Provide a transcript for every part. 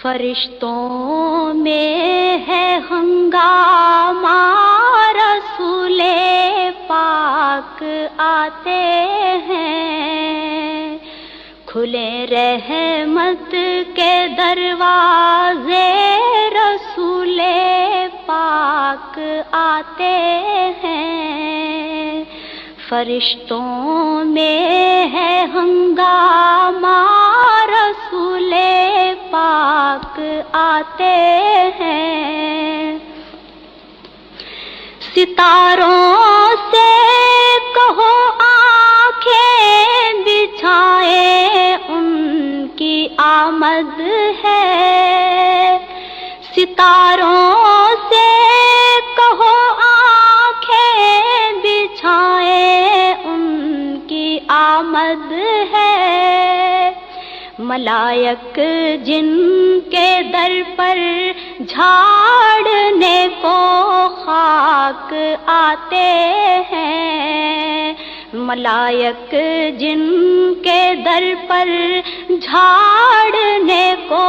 فرشتوں میں ہے ہنگامہ، رسول پاک آتے ہیں، کھلے رحمت کے دروازے، رسول پاک آتے ہیں۔ فرشتوں میں ہے ہنگامہ، رسول پاک آتے ہیں۔ ستاروں سے کہو آنکھیں بچھائیں، ان کی آمد ہے۔ ستاروں سے کہو آنکھیں بچھائیں، ان کی آمد ہے۔ ملائک جن کے در پر جھاڑنے کو خاک آتے ہیں، ملائک جن کے در پر جھاڑنے کو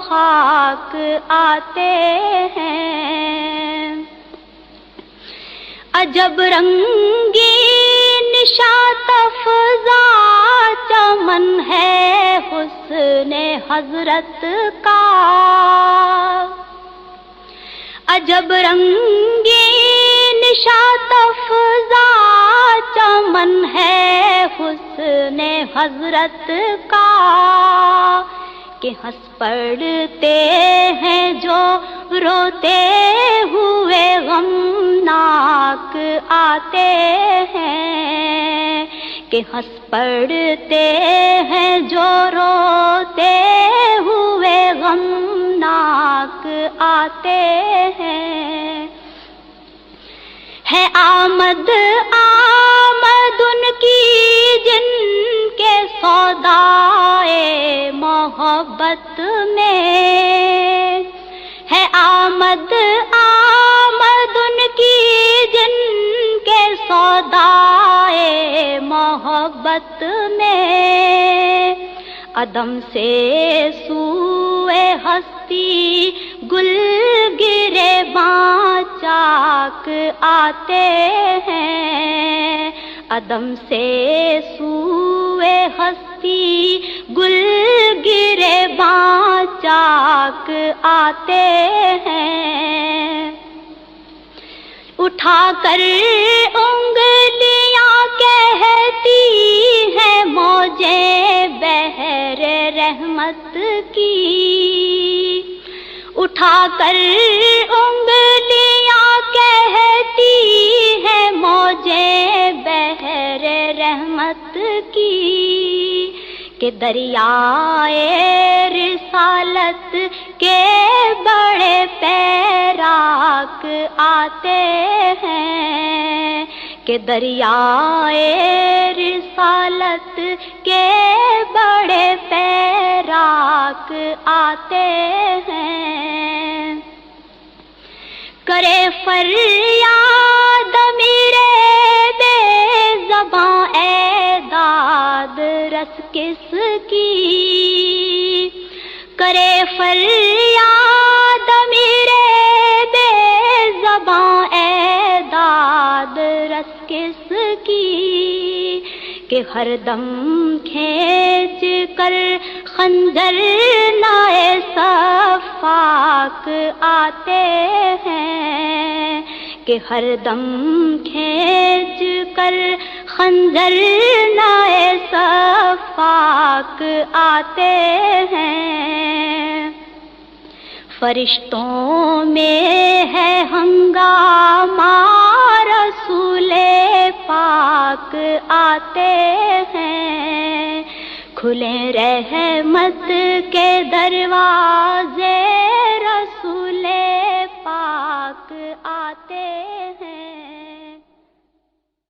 خاک آتے ہیں۔ عجب رنگی نشاط افزا چمن ہے حسن حضرت کا، عجب رنگی نشاط افزا چمن ہے حسن حضرت کا، کہ ہنس پڑتے ہیں جو روتے ہوئے غمناک آتے ہیں، کہ ہنس پڑتے ہیں جو روتے ہوئے غمناک آتے ہیں۔ ہے آمد آمد ان کی جن کے سودائے محبت میں، ہے آمد آمد ان کی جن کے سودائے محبت میں، عدم سے سوئے ہستی گل گریباں چاک آتے ہیں، عدم سے سوئے ہستی گل گریباں چاک آتے ہیں۔ اٹھا کر انگلیاں کہتی ہیں موجیں بحر رحمت کی، اٹھا کر انگلیاں کہتی ہیں موجیں بحر رحمت کی، کہ دریائے رسالت کے بڑے پیراک آتے ہیں، کہ دریائے رسالت کے بڑے پیراک آتے ہیں۔ کرے فریاد میرے بے زباں اے داد رس کس کی، کرے فریاد میرے بے زباں اے داد رس کس کی، کہ ہر دم کھینچ کر خنجر نائے صفاک آتے ہیں، کہ ہر دم کھینچ کر خنجر نائے صفاک آتے ہیں۔ فرشتوں میں ہے ہنگامہ، رسول پاک آتے ہیں، کھلے رحمت کے دروازے،